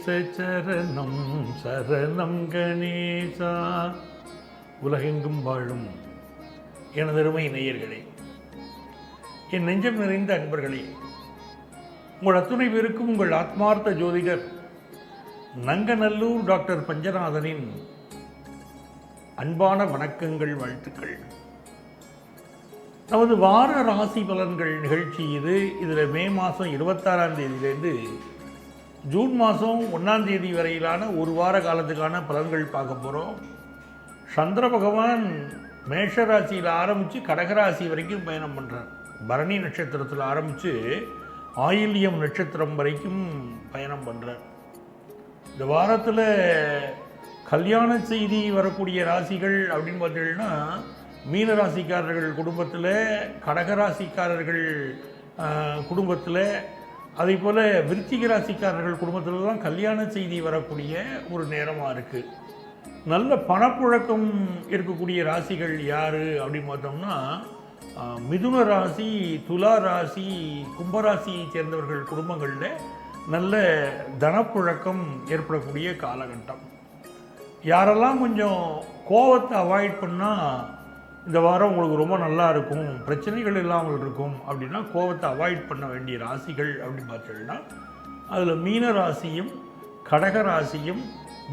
சரணம் சரணம் கணேசா. உலகெங்கும் வாழும் எனதருமை நேயர்களே, என் நெஞ்சம் நிறைந்த அன்பர்களே, உங்கள் அத்துணை பேருக்கும் உங்கள் ஆத்மார்த்த ஜோதிடர் நங்கநல்லூர் டாக்டர் பஞ்சநாதனின் அன்பான வணக்கங்கள், வாழ்த்துக்கள். நமது வார ராசி பலன்கள் நிகழ்ச்சி இதில் மே மாதம் 26ஆம் தேதியிலேருந்து ஜூன் மாதம் 1ஆம் தேதி வரையிலான ஒரு வார காலத்துக்கான பலன்கள் பார்க்க போகிறோம். சந்திர பகவான் மேஷ ராசியில் ஆரம்பித்து கடகராசி வரைக்கும் பயணம் பண்ணுறார். பரணி நட்சத்திரத்தில் ஆரம்பித்து ஆயில்யம் நட்சத்திரம் வரைக்கும் பயணம் பண்ணுறார். இந்த வாரத்தில் கல்யாண செய்தி வரக்கூடிய ராசிகள் அப்படின்னு பார்த்தீங்கன்னா, மீன ராசிக்காரர்கள் குடும்பத்தில், கடகராசிக்காரர்கள் குடும்பத்தில், அதே போல் விருச்சிக ராசிக்காரர்கள் குடும்பத்தில் தான் கல்யாண செய்தி வரக்கூடிய ஒரு நேரமாக இருக்குது. நல்ல பணப்புழக்கம் இருக்கக்கூடிய ராசிகள் யார் அப்படின்னு பார்த்தோம்னா, மிதுன ராசி, துலா ராசி, கும்பராசியை சேர்ந்தவர்கள் குடும்பங்களில் நல்ல தனப்புழக்கம் ஏற்படக்கூடிய காலகட்டம். யாரெல்லாம் கொஞ்சம் கோபத்தை அவாய்ட் பண்ணால் இந்த வாரம் உங்களுக்கு ரொம்ப நல்லா இருக்கும், பிரச்சனைகள் இல்லாமல் இருக்கும் அப்படின்னா கோபத்தை அவாய்ட் பண்ண வேண்டிய ராசிகள் அப்படின்னு பார்த்தீங்கன்னா, அதில் மீன ராசியும் கடக ராசியும்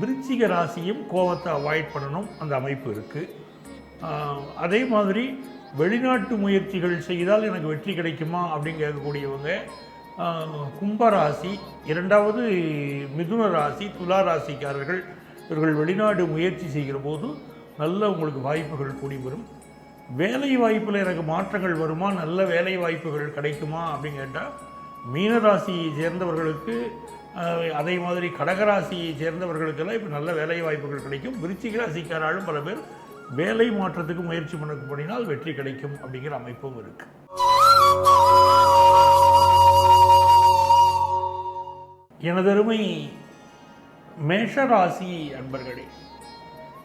விருச்சிக ராசியும் கோபத்தை அவாய்ட் பண்ணணும், அந்த அமைப்பு இருக்குது. அதே மாதிரி வெளிநாட்டு முயற்சிகள் செய்தால் எனக்கு வெற்றி கிடைக்குமா அப்படின்னு கேட்கக்கூடியவங்க கும்பராசி, இரண்டாவது மிதுன ராசி, துலா ராசிக்காரர்கள் இவர்கள் வெளிநாடு முயற்சி செய்கிற போது நல்ல உங்களுக்கு வாய்ப்புகள் கூடி வரும். வேலை வாய்ப்பில் எனக்கு மாற்றங்கள் வருமா, நல்ல வேலை வாய்ப்புகள் கிடைக்குமா அப்படின்னு கேட்டால் மீனராசியை சேர்ந்தவர்களுக்கு, அதே மாதிரி கடகராசியை சேர்ந்தவர்களுக்கெல்லாம் இப்போ நல்ல வேலை வாய்ப்புகள் கிடைக்கும். விருச்சிக ராசிக்காராலும் பல பேர் வேலை மாற்றத்துக்கு முயற்சி பண்ணினால் வெற்றி கிடைக்கும் அப்படிங்கிற அமைப்பும் இருக்கு. எனதருமை மேஷராசி அன்பர்களே,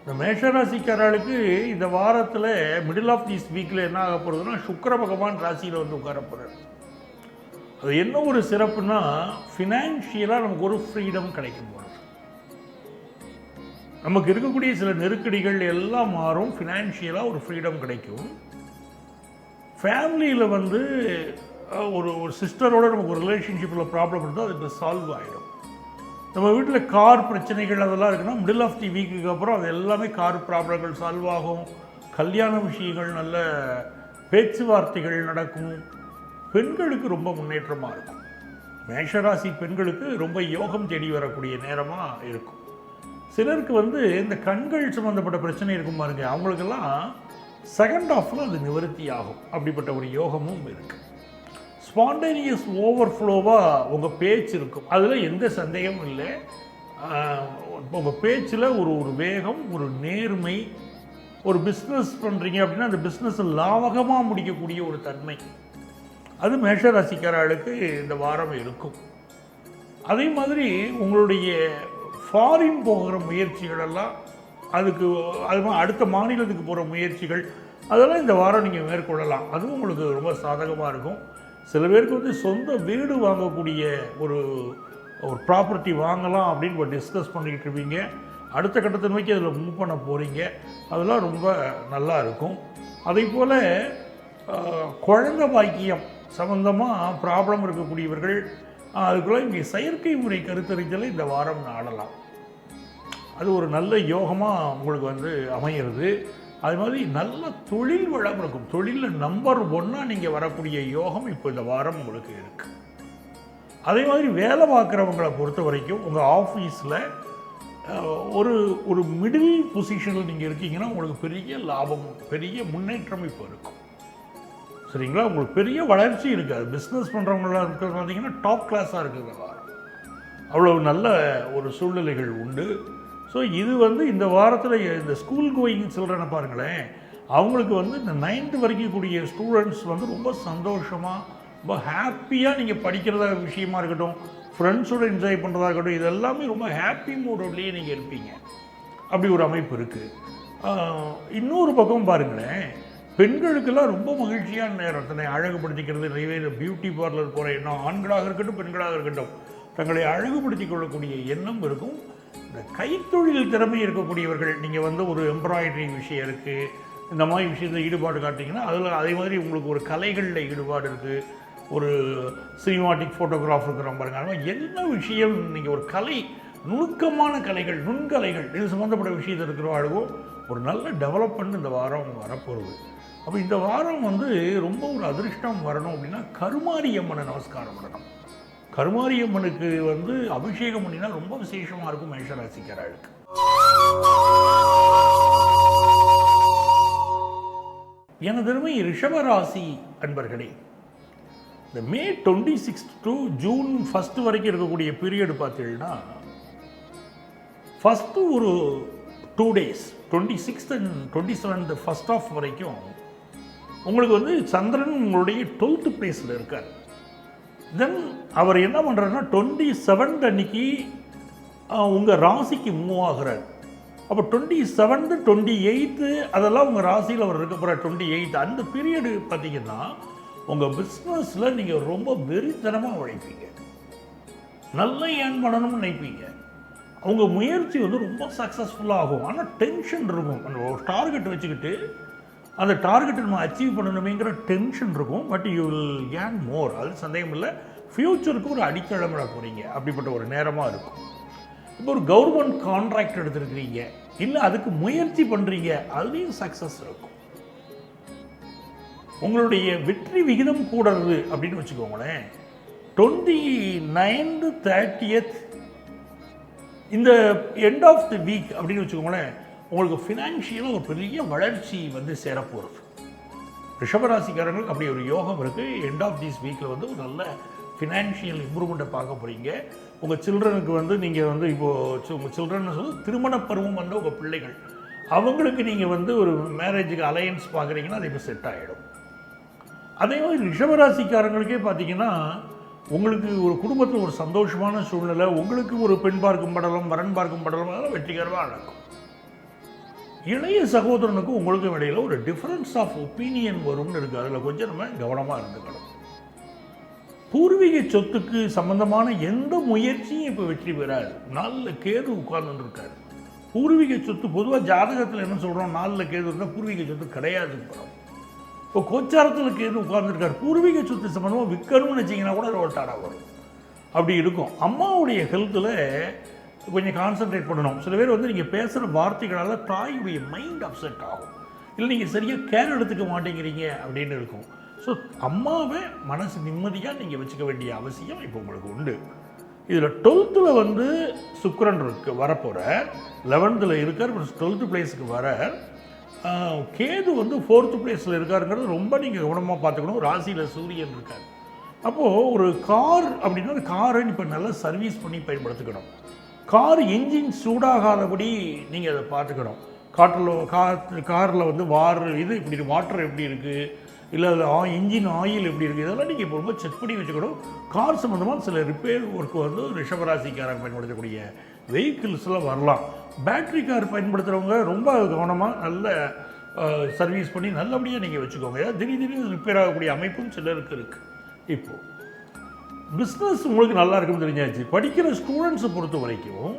இந்த மேஷராசிக்காரர்களுக்கு இந்த வாரத்தில் மிடில் ஆஃப் திஸ் வீக்கில் என்ன ஆக போகிறதுனா, சுக்கிர பகவான் ராசியில் வந்து உட்கார போகிறார். அது என்ன ஒரு சிறப்புனா, ஃபினான்ஷியலாக நமக்கு ஒரு ஃப்ரீடம் கிடைக்கும் போகிறது. நமக்கு இருக்கக்கூடிய சில நெருக்கடிகள் எல்லாம் மாறும், ஃபினான்ஷியலாக ஒரு ஃப்ரீடம் கிடைக்கும். ஃபேமிலியில் வந்து ஒரு சிஸ்டரோட நமக்கு ஒரு ரிலேஷன்ஷிப்பில் ப்ராப்ளம் இருந்தால் அதுக்கு சால்வ் ஆகிடும். நம்ம வீட்டில் கார் பிரச்சனைகள் அதெல்லாம் இருக்குன்னா மிடில் ஆஃப் தி வீக்குக்கு அப்புறம் அது எல்லாமே கார் ப்ராப்ளங்கள் சால்வ் ஆகும். கல்யாண விஷயங்கள், நல்ல பேச்சுவார்த்தைகள் நடக்கும். பெண்களுக்கு ரொம்ப முன்னேற்றமாக இருக்கும். மேஷராசி பெண்களுக்கு ரொம்ப யோகம் தேடி வரக்கூடிய நேரமாக இருக்கும். சிலருக்கு வந்து இந்த கண்கள் சம்மந்தப்பட்ட பிரச்சனை இருக்கும் பாருங்க, அவங்களுக்கெல்லாம் செகண்ட் ஹாஃபில் அது நிவர்த்தி ஆகும். அப்படிப்பட்ட ஒரு யோகமும் இருக்குது. ஸ்பான்டேனியஸ் ஓவர்ஃப்ளோவாக உங்கள் பேச்சு இருக்கும், அதில் எந்த சந்தேகமும் இல்லை. உங்கள் பேச்சில் ஒரு வேகம், ஒரு நேர்மை. ஒரு பிஸ்னஸ் பண்ணுறீங்க அப்படின்னா அந்த பிஸ்னஸை லாபகமாக முடிக்கக்கூடிய ஒரு தன்மை, அது மேஷராசிக்காரர்களுக்கு இந்த வாரம் இருக்கும். அதே மாதிரி உங்களுடைய ஃபாரின் போகிற முயற்சிகளெல்லாம், அது அடுத்த மாநிலத்துக்கு போகிற முயற்சிகள், அதெல்லாம் இந்த வாரம் நீங்கள் மேற்கொள்ளலாம். அதுவும் உங்களுக்கு ரொம்ப சாதகமாக இருக்கும். சில பேருக்கு வந்து சொந்த வீடு வாங்கக்கூடிய ஒரு ப்ராப்பர்ட்டி வாங்கலாம் அப்படின்னு டிஸ்கஸ் பண்ணிக்கிட்டு இருப்பீங்க. அடுத்த கட்டத்தை நோக்கி அதில் மூவ் பண்ண போகிறீங்க. அதெல்லாம் ரொம்ப நல்லா இருக்கும். அதே போல் குழந்தை பாக்கியம் சம்பந்தமாக ப்ராப்ளம் இருக்கக்கூடியவர்கள் அதுக்குள்ளே இங்கே செயற்கை முறை கருத்தறிஞ்சலை இந்த வாரம் நாடலாம். அது ஒரு நல்ல யோகமாக உங்களுக்கு வந்து அமையிறது. அது மாதிரி நல்ல தொழில் வளம் இருக்கும். தொழிலில் நம்பர் 1 நீங்கள் வரக்கூடிய யோகம் இப்போ இந்த வாரம் உங்களுக்கு இருக்குது. அதே மாதிரி வேலை பார்க்குறவங்களை பொறுத்த வரைக்கும் உங்கள் ஆஃபீஸில் ஒரு மிடில் பொசிஷனில் நீங்கள் இருக்கீங்கன்னா உங்களுக்கு பெரிய லாபம், பெரிய முன்னேற்றம் இப்போ இருக்கும். சரிங்களா? உங்களுக்கு பெரிய வளர்ச்சி இருக்காது. பிஸ்னஸ் பண்ணுறவங்களாம் இருக்கிறது பார்த்தீங்கன்னா டாப் கிளாஸாக இருக்குது வாரம். அவ்வளோ நல்ல ஒரு சூழ்நிலைகள் உண்டு. ஸோ இது வந்து இந்த வாரத்தில் இந்த ஸ்கூல் கோயிங் சில்ட்ரனை பாருங்களேன், அவங்களுக்கு வந்து இந்த 9th வரைக்கும் கூடிய ஸ்டூடெண்ட்ஸ் வந்து ரொம்ப சந்தோஷமாக, ரொம்ப ஹாப்பியாக நீங்கள் படிக்கிறதா விஷயமா இருக்கட்டும், ஃப்ரெண்ட்ஸோடு என்ஜாய் பண்ணுறதா இருக்கட்டும், இது எல்லாமே ரொம்ப ஹாப்பி மூடோட்லேயே நீங்கள் இருப்பீங்க. அப்படி ஒரு அமைப்பு இருக்குது. இன்னொரு பக்கம் பாருங்களேன், பெண்களுக்கெல்லாம் ரொம்ப மகிழ்ச்சியான நேரம். தன்னை அழகுபடுத்திக்கிறது, நிறைய பியூட்டி பார்லர் போகிற எண்ணம், ஆண்களாக இருக்கட்டும் பெண்களாக இருக்கட்டும், தங்களை அழகுபடுத்திக் கொள்ளக்கூடிய எண்ணம் இருக்கும். இந்த கைத்தொழில் திறமை இருக்கக்கூடியவர்கள், நீங்கள் வந்து ஒரு எம்ப்ராய்டரி விஷயம் இருக்குது, இந்த மாதிரி விஷயத்தில் ஈடுபாடு காட்டிங்கன்னா அதில் அதே மாதிரி உங்களுக்கு ஒரு கலைகளில் ஈடுபாடு இருக்குது, ஒரு சினிமாட்டிக் ஃபோட்டோகிராஃப் இருக்கிற பாருங்க, அது மாதிரி என்ன விஷயம் நீங்கள் ஒரு கலை, நுணுக்கமான கலைகள், நுண்கலைகள் இது சம்மந்தப்பட்ட விஷயத்தில் இருக்கிறவாழ்வோ ஒரு நல்ல டெவலப்மெண்ட் இந்த வாரம் வரப்போகுது. அப்போ இந்த வாரம் வந்து ரொம்ப ஒரு அதிர்ஷ்டம் வரணும் அப்படின்னா கருமாரியம்மனை நமஸ்காரம் பண்ணணும். கருமாரியம்மனுக்கு வந்து அபிஷேகம் பண்ணினா ரொம்ப விசேஷமாக இருக்கும் மேஷராசிக்காரர்களுக்கு. எனதருமை ரிஷபராசி அன்பர்களே, இந்த மே 26 டு ஜூன் 1 வரைக்கும் இருக்கக்கூடிய பீரியடு பார்த்தீங்கன்னா, ஃபஸ்ட்டு ஒரு 2 days 26th and 27th first of வரைக்கும் உங்களுக்கு வந்து சந்திரன் உங்களுடைய 12th பிளேஸில் இருக்கார். தென் அவர் என்ன பண்ணுறாருன்னா 27th அன்னைக்கு உங்கள் ராசிக்கு மூவ் ஆகிறார். அப்போ 27th 28th அதெல்லாம் உங்கள் ராசியில் அவர் இருக்க போகிறார். 28th அந்த பீரியடு பார்த்தீங்கன்னா உங்கள் பிஸ்னஸில் நீங்கள் ரொம்ப வெறித்தனமாக உழைப்பீங்க, நல்லா ஏர்ன் பண்ணணும்னு நினைப்பீங்க. உங்கள் முயற்சி வந்து ரொம்ப சக்ஸஸ்ஃபுல்லாக ஆகும். ஆனால் டென்ஷன் இருக்கும். அந்த ஒரு டார்கெட் வச்சுக்கிட்டு அந்த டார்கெட்டை நம்ம அச்சீவ் பண்ணணுமேங்கிற டென்ஷன் இருக்கும். But you will earn more, அது சந்தேகம் இல்லை. ஃப்யூச்சருக்கு ஒரு அடித்தளமிட போகிறீங்க, அப்படிப்பட்ட ஒரு நேரமாக இருக்கும். இப்போ ஒரு கவர்மெண்ட் கான்ட்ராக்ட் எடுத்துருக்கிறீங்க, இல்லை அதுக்கு முயற்சி பண்ணுறீங்க, அதுலேயும் சக்ஸஸ் இருக்கும். உங்களுடைய வெற்றி விகிதம் கூடுறது அப்படின்னு வச்சுக்கோங்களேன். 29th 30th இந்த எண்ட் ஆஃப் தி வீக் அப்படின்னு வச்சுக்கோங்களேன், உங்களுக்கு ஃபினான்ஷியலாக ஒரு பெரிய வளர்ச்சி வந்து சேரப்போகிறது. ரிஷபராசிக்காரங்களுக்கு அப்படி ஒரு யோகம் இருக்குது. எண்ட் ஆஃப் திஸ் வீக்கில் வந்து ஒரு நல்ல ஃபினான்ஷியல் இம்ப்ரூவ்மெண்ட்டை பார்க்க போகிறீங்க. உங்கள் சில்ட்ரனுக்கு வந்து நீங்கள் வந்து இப்போது உங்கள் சில்ட்ரன் சொல்லி திருமண பருவம் வந்து உங்கள் பிள்ளைகள், அவங்களுக்கு நீங்கள் வந்து ஒரு மேரேஜுக்கு அலையன்ஸ் பார்க்குறீங்கன்னா அது இப்போ செட் ஆகிடும். அதே மாதிரி ரிஷபராசிக்காரங்களுக்கே பார்த்தீங்கன்னா, உங்களுக்கு ஒரு குடும்பத்தில் ஒரு சந்தோஷமான சூழ்நிலை, உங்களுக்கு ஒரு பெண் பார்க்கும் படலம், வரன் பார்க்கும் படலம், அதெல்லாம் வெற்றிகரமாக நடக்கும். இளைய சகோதரனுக்கும் உங்களுக்கும் இடையில் ஒரு டிஃப்ரென்ஸ் ஆஃப் ஒப்பீனியன் வரும்னு இருக்குது. அதில் கொஞ்சம் நம்ம கவனமாக இருந்துக்கணும். பூர்வீக சொத்துக்கு சம்பந்தமான எந்த முயற்சியும் இப்போ வெற்றி பெறாது. 4 கேது உட்கார்ந்துருக்காரு. பூர்வீக சொத்து பொதுவாக ஜாதகத்தில் என்ன சொல்கிறோம், 4 கேது இருந்தால் பூர்வீக சொத்து கிடையாது. இப்போ கோச்சாரத்தில் கேது உட்கார்ந்துருக்காரு. பூர்வீக சொத்து சம்பந்தமாக விற்கணும்னு நினச்சிங்கன்னா கூட ஒரு டாடாக வரும், அப்படி இருக்கும். அம்மாவுடைய ஹெல்த்தில் கொஞ்சம் கான்சன்ட்ரேட் பண்ணணும். சில பேர் வந்து நீங்கள் பேசுகிற வார்த்தைகளால் தாயுடைய மைண்ட் அப்செட் ஆகும், இல்லை நீங்கள் சரியாக கேர் எடுத்துக்க மாட்டேங்கிறீங்க அப்படின்னு இருக்கும். ஸோ அம்மாவை மனசு நிம்மதியாக நீங்கள் வச்சுக்க வேண்டிய அவசியம் இப்போ உங்களுக்கு உண்டு. இதில் 12th வந்து சுக்கிரன் இருக்கு வரப்போகிற, 11th இருக்கார், 12th பிளேஸுக்கு வர. கேது வந்து 4th பிளேஸில் இருக்காருங்கிறது ரொம்ப நீங்கள் கவனமாக பார்த்துக்கணும். ராசியில் சூரியன் இருக்கார். அப்போது ஒரு கார் அப்படின்னா அந்த காரை இப்போ நல்லா சர்வீஸ் பண்ணி பயன்படுத்திக்கணும். கார் என்ஜின் சூடாகாதபடி நீங்கள் அதை பார்த்துக்கணும். காரில் வந்து இது இப்படி வாட்டர் எப்படி இருக்குது, இல்லை அதில் இன்ஜின் ஆயில் எப்படி இருக்குது, இதெல்லாம் நீங்கள் இப்போ ரொம்ப செக் பண்ணி வச்சுக்கணும். கார் சம்மந்தமாக சில ரிப்பேர் ஒர்க்கு வந்து ரிஷபராசிக்காரங்க பயன்படுத்தக்கூடிய வெஹிக்கிள்ஸ்லாம் வரலாம். பேட்ரி கார் பயன்படுத்துகிறவங்க ரொம்ப கவனமாக நல்ல சர்வீஸ் பண்ணி நல்லபடியாக நீங்கள் வச்சுக்கோங்க. ஏதாவது திடீர்னு ரிப்பேர் ஆகக்கூடிய அமைப்பும் சிலருக்கு இருக்குது. இப்போது பிஸ்னஸ் உங்களுக்கு நல்லா இருக்குன்னு தெரிஞ்சாச்சு. படிக்கிற ஸ்டூடெண்ட்ஸை பொறுத்த வரைக்கும்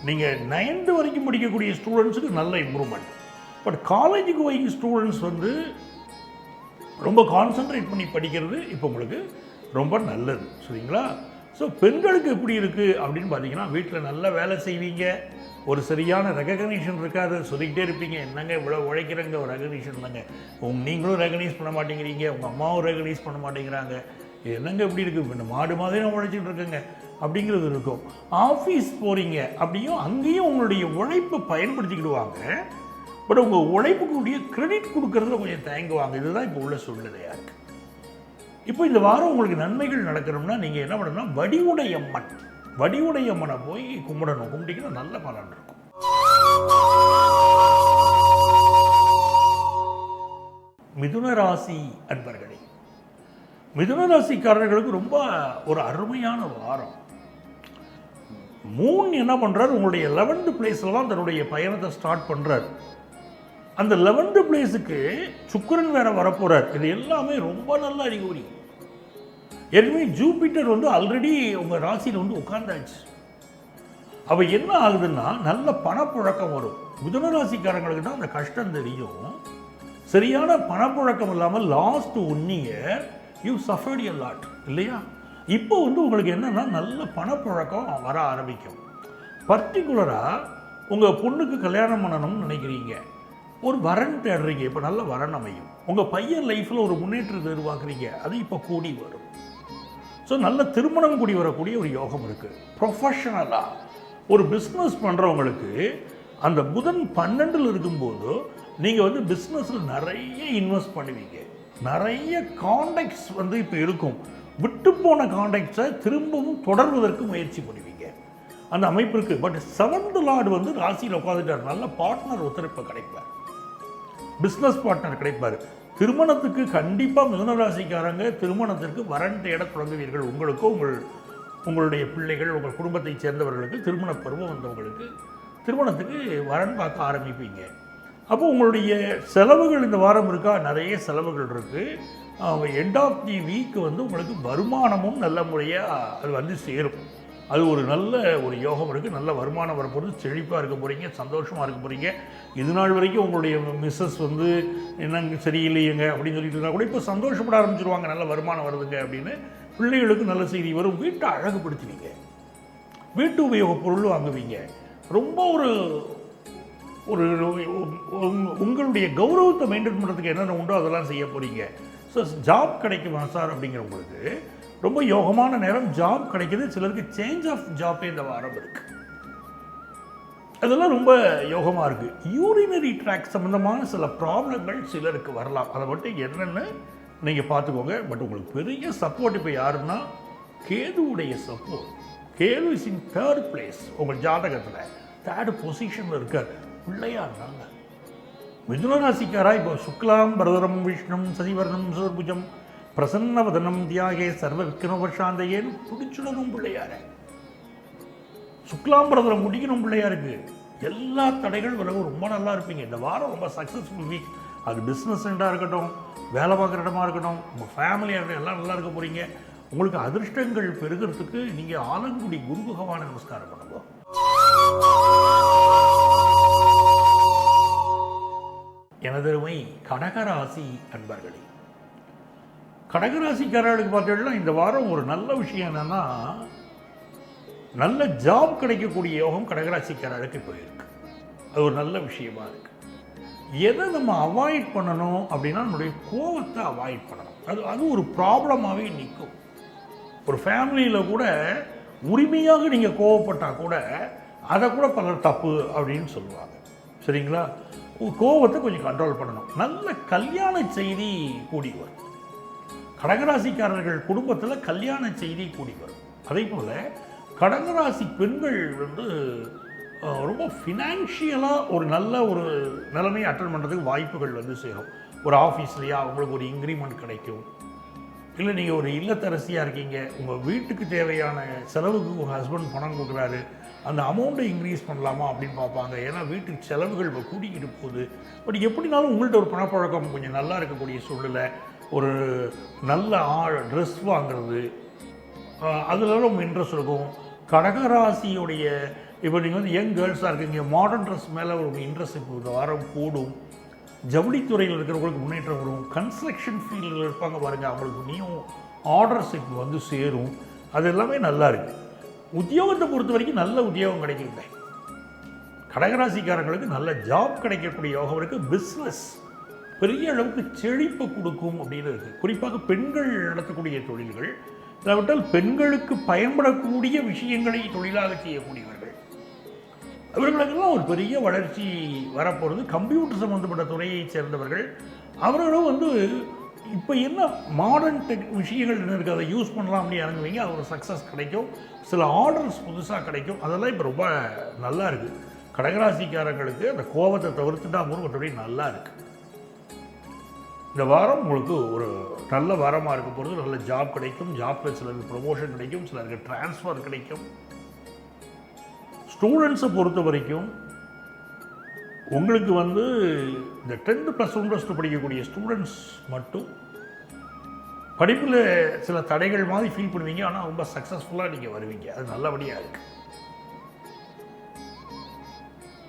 நீங்கள் 9th வரைக்கும் படிக்கக்கூடிய ஸ்டூடெண்ட்ஸுக்கு நல்ல இம்ப்ரூவ்மெண்ட். பட் காலேஜுக்கு போய் ஸ்டூடெண்ட்ஸ் வந்து ரொம்ப கான்சன்ட்ரேட் பண்ணி படிக்கிறது இப்போ உங்களுக்கு ரொம்ப நல்லது, சரிங்களா? ஸோ பெண்களுக்கு எப்படி இருக்குது அப்படின்னு பார்த்தீங்கன்னா, வீட்டில் நல்லா வேலை செய்வீங்க, ஒரு சரியான ரெகக்னிஷன் இருக்காது, சொல்லிக்கிட்டே இருப்பீங்க, என்னங்க இவ்வளோ உழைக்கிறங்க, ஒரு ரெகக்னிஷன் இல்லைங்க, நீங்களும் ரெகக்னைஸ் பண்ண மாட்டேங்கிறீங்க, உங்கள் அம்மாவும் ரெகக்னைஸ் பண்ண மாட்டேங்கிறாங்க, என்னங்க எப்படி இருக்குது, இந்த மாடு மாதிரி நான் உழைச்சிட்டு இருக்கேங்க அப்படிங்கிறது இருக்கும். ஆஃபீஸ் போகிறீங்க அப்படியும் அங்கேயும் உங்களுடைய உழைப்பை பயன்படுத்திக்கிடுவாங்க. பட் உங்கள் உழைப்புக்குடைய கிரெடிட் கொடுக்கறதுல கொஞ்சம் தயங்குவாங்க. இதுதான் இப்போ உள்ள சூழ்நிலையாக இருக்குது. இப்போ இந்த வாரம் உங்களுக்கு நன்மைகள் நடக்கணும்னா நீங்கள் என்ன பண்ணணும்னா, வடிவுடையம்மனை போய் கும்பிடணும். கும்பிட்டீங்கன்னா நல்ல பலன் இருக்கும். மிதுன ராசி அன்பர்களே, மிதுன ராசிக்காரர்களுக்கு ரொம்ப ஒரு அருமையான வாரம். மூன் என்ன பண்ணுறாரு, உங்களுடைய 11th பிளேஸில் தான் தன்னுடைய பயணத்தை ஸ்டார்ட் பண்ணுறாரு. அந்த 11th பிளேஸுக்கு சுக்கிரன் வேற வரப்போறார். இது எல்லாமே ரொம்ப நல்ல அறிகுறி. ஏற்கனவே ஜூபிட்டர் வந்து ஆல்ரெடி உங்கள் ராசியில் வந்து உட்கார்ந்தாச்சு. அப்போ என்ன ஆகுதுன்னா நல்ல பணப்புழக்கம் வரும். மிதுன ராசிக்காரங்களுக்கு தான் அந்த கஷ்டம் தெரியும். சரியான பணப்புழக்கம் இல்லாமல் last 1 year you suffered a lot இல்லையா? இப்போ வந்து உங்களுக்கு என்னென்னா நல்ல பணப்புழக்கம் வர ஆரம்பிக்கும். பர்டிகுலராக உங்கள் பொண்ணுக்கு கல்யாணம் பண்ணணும்னு நினைக்கிறீங்க, ஒரு வரன் தேடுறீங்க, இப்போ நல்ல வரன் அமையும். உங்கள் பையன் லைஃப்பில் ஒரு முன்னேற்றத்தை எதிர்பார்க்குறீங்க, அது இப்போ கூடி வரும். ஸோ நல்ல திருமணம் கூடி வரக்கூடிய ஒரு யோகம் இருக்குது. ப்ரொஃபஷனலாக ஒரு பிஸ்னஸ் பண்ணுறவங்களுக்கு அந்த புதன் 12 இருக்கும்போது நீங்கள் வந்து பிஸ்னஸில் நிறைய இன்வெஸ்ட் பண்ணுவீங்க. நிறைய கான்டாக்ட்ஸ் வந்து இப்போ இருக்கும். விட்டு போன கான்டாக்ட்ஸை திரும்பவும் தொடர்வதற்கு முயற்சி பண்ணுவீங்க. அந்த அமைப்பு இருக்குது. பட் 7th லார்டு வந்து ராசியில் உட்காந்துட்டார். நல்ல பார்ட்னர் ஒத்துழைப்பு கிடைப்பார், பிஸ்னஸ் பார்ட்னர் கிடைப்பார். திருமணத்துக்கு கண்டிப்பாக மிதுன ராசிக்காரங்க திருமணத்திற்கு வரன் தேட தொடங்குவீர்கள். உங்களுக்கோ உங்களுடைய பிள்ளைகள், உங்கள் குடும்பத்தை சேர்ந்தவர்களுக்கு, திருமண பருவம் வந்தவங்களுக்கு திருமணத்துக்கு வரன் பார்க்க ஆரம்பிப்பீங்க. அப்போ உங்களுடைய செலவுகள் இந்த வாரம் இருக்கா, நிறைய செலவுகள் இருக்குது. எண்ட் ஆஃப் தி வீக் வந்து உங்களுக்கு வருமானமும் நல்ல முறையாக அது வந்து சேரும். அது ஒரு நல்ல ஒரு யோகம் இருக்குது. நல்ல வருமானம் வரப்போது, செழிப்பாக இருக்க போகிறீங்க, சந்தோஷமாக இருக்க போகிறீங்க. இது நாள் வரைக்கும் உங்களுடைய மிஸ்ஸஸ் வந்து என்னங்க சரியில்லையங்க அப்படின்னு சொல்லிட்டு இருந்தால் கூட இப்போ சந்தோஷப்பட ஆரம்பிச்சிருவாங்க. நல்ல வருமானம் வருதுங்க அப்படின்னு. பிள்ளைகளுக்கு நல்ல செய்தி வரும். வீட்டை அழகுபடுத்துவீங்க, வீட்டு உபயோக பொருள் வாங்குவீங்க. ரொம்ப ஒரு ஒரு உங்களுடைய கௌரவத்தை மெயின்டைன் பண்ணுறதுக்கு என்னென்ன உண்டோ அதெல்லாம் செய்ய போகிறீங்க. ஸோ ஜாப் கிடைக்குமா சார் அப்படிங்கிறவங்களுக்கு ரொம்ப யோகமான நேரம். ஜாப் கிடைக்கிது. சிலருக்கு சேஞ்ச் ஆஃப் ஜாப்பே இந்த வாரம் இருக்குது. அதெல்லாம் ரொம்ப யோகமாக இருக்குது. யூரினரி ட்ராக் சம்மந்தமான சில ப்ராப்ளங்கள் சிலருக்கு வரலாம். அதை மட்டும் என்னென்னு நீங்கள் பார்த்துக்கோங்க. பட் உங்களுக்கு பெரிய சப்போர்ட் இப்போ யாருன்னா கேதுவுடைய support. Ketu is in 3rd place. உங்கள் ஜாதகத்தில் 3rd பொசிஷனில் இருக்கார். பிள்ளையார் தாங்க. மிதுன ராசிக்காரா இப்போ சுக்லாம் பரதரம் விஷ்ணும் சசிவர்ணம் சதுர்புஜம் பிரசன்னவதனம் தியாகே சர்வ விக்னவர்ஷாந்தையேன்னு பிடிச்சிடணும் பிள்ளையார. சுக்லாம் பரதரம் முடிக்கணும் பிள்ளையாருக்கு. எல்லா தடைகள் விலகும். ரொம்ப நல்லா இருப்பீங்க. இந்த வாரம் ரொம்ப சக்ஸஸ்ஃபுல் வீக். அது பிஸ்னஸ் எண்டாக இருக்கட்டும், வேலை பார்க்குற இடமா இருக்கட்டும், உங்கள் ஃபேமிலியாக இருக்கட்டும், எல்லாம் நல்லா இருக்க போகிறீங்க. உங்களுக்கு அதிர்ஷ்டங்கள் பெருகிறதுக்கு நீங்கள் ஆலங்குடி குரு பகவானை நமஸ்காரம் பண்ணுங்க. எனதருமை கடகராசி அன்பர்களே, கடகராசிக்காரர்களுக்கு பார்த்தீங்கன்னா இந்த வாரம் ஒரு நல்ல விஷயம் என்னென்னா, நல்ல ஜாப் கிடைக்கக்கூடிய யோகம் கடகராசிக்காரர்களுக்கு இப்போ இருக்குது. அது ஒரு நல்ல விஷயமா இருக்குது. எதை நம்ம அவாய்ட் பண்ணணும் அப்படின்னா, நம்மளுடைய கோபத்தை அவாய்ட் பண்ணணும். அது ஒரு ப்ராப்ளமாகவே நிற்கும். ஒரு ஃபேமிலியில் கூட உரிமையாக நீங்கள் கோவப்பட்டால் கூட அதை கூட பலர் தப்பு அப்படின்னு சொல்லுவாங்க. சரிங்களா? கோபத்தை கொஞ்சம் கண்ட்ரோல் பண்ணணும். நல்ல கல்யாண செய்தி கூடி வரும். கடகராசிக்காரர்கள் குடும்பத்தில் கல்யாண செய்தி கூடி வரும். அதே போல் கடகராசி பெண்கள் வந்து ரொம்ப ஃபினான்ஷியலாக ஒரு நல்ல ஒரு நிலைமையை அட்டன் பண்ணுறதுக்கு வாய்ப்புகள் வந்து சேரும். ஒரு ஆஃபீஸ்லையா அவங்களுக்கு ஒரு இன்க்ரிமெண்ட் கிடைக்கும். இல்லை நீங்கள் ஒரு இல்லத்தரசியாக இருக்கீங்க, உங்கள் வீட்டுக்கு தேவையான செலவுக்கு உங்கள் ஹஸ்பண்ட் பணம் கொடுக்குறாரு, அந்த அமௌண்ட்டை இன்க்ரீஸ் பண்ணலாமா அப்படின்னு பார்ப்பாங்க. ஏன்னா வீட்டுக்கு செலவுகள் இப்போ கூட்டிக்கிட்டு போகுது. பட் எப்படினாலும் உங்கள்கிட்ட ஒரு பணப்பழக்கம் கொஞ்சம் நல்லா இருக்கக்கூடிய சூழ்நிலை, ஒரு நல்ல ட்ரெஸ் வாங்குறது, அதில் ரொம்ப இன்ட்ரெஸ்ட் இருக்கும். கடகராசியுடைய இப்போ நீங்கள் வந்து யங் கேர்ள்ஸாக இருக்கீங்க, மாடர்ன் ட்ரெஸ் மேலே ஒரு இன்ட்ரெஸ்ட் இப்போ இந்த வாரம் கூடும். ஜவுளித்துறையில் இருக்கிறவங்களுக்கு முன்னேற்றம் வரும். கன்ஸ்ட்ரக்ஷன் ஃபீல்டில் இருப்பாங்க பாருங்கள், அவங்களுக்கு நியூ ஆர்டர்ஸ் இப்போ வந்து சேரும். அது எல்லாமே நல்லா இருக்குது. உத்தியோகத்தை பொறுத்த வரைக்கும் நல்ல உத்தியோகம் கிடைக்குங்க. கடகராசிக்காரங்களுக்கு நல்ல ஜாப் கிடைக்கக்கூடிய யோகம் இருக்குது. பிஸ்னஸ் பெரிய அளவுக்கு செழிப்பை கொடுக்கும் அப்படின்னு இருக்குது. குறிப்பாக பெண்கள் நடத்தக்கூடிய தொழில்கள், இல்லாவிட்டால் பெண்களுக்கு பயன்படக்கூடிய விஷயங்களை தொழிலாக செய்யக்கூடியவர்கள், அவர்களுக்கெல்லாம் ஒரு பெரிய வளர்ச்சி வரப்போகிறது. கம்ப்யூட்டர் சம்மந்தப்பட்ட துறையை சேர்ந்தவர்கள் அவர்களும் வந்து இப்போ என்ன மாடர்ன் விஷயங்கள் என்ன இருக்குது அதை யூஸ் பண்ணலாம் அப்படின்னு இறங்குவீங்க. அது ஒரு சக்ஸஸ் கிடைக்கும். சில ஆர்டர்ஸ் புதுசாக கிடைக்கும். அதெல்லாம் இப்போ ரொம்ப நல்லா இருக்குது. கடகராசிக்காரங்களுக்கு அந்த கோபத்தை தவிர்த்துட்டா மற்றபடி நல்லா இருக்குது. இந்த வாரம் உங்களுக்கு ஒரு நல்ல வாரமாக இருக்க போகிறது. நல்ல ஜாப் கிடைக்கும். ஜாப்பில் சிலருக்கு ப்ரொமோஷன் கிடைக்கும், சிலருக்கு டிரான்ஸ்ஃபர் கிடைக்கும். ஸ்டூடெண்ட்ஸை பொறுத்த வரைக்கும் உங்களுக்கு வந்து இந்த 10th+1+2 படிக்கக்கூடிய ஸ்டூடெண்ட்ஸ் மட்டும் படிப்பில் சில தடைகள் மாதிரி ஃபீல் பண்ணுவீங்க, ஆனால் ரொம்ப சக்ஸஸ்ஃபுல்லாக நீங்கள் வருவீங்க. அது நல்லபடியாக இருக்குது.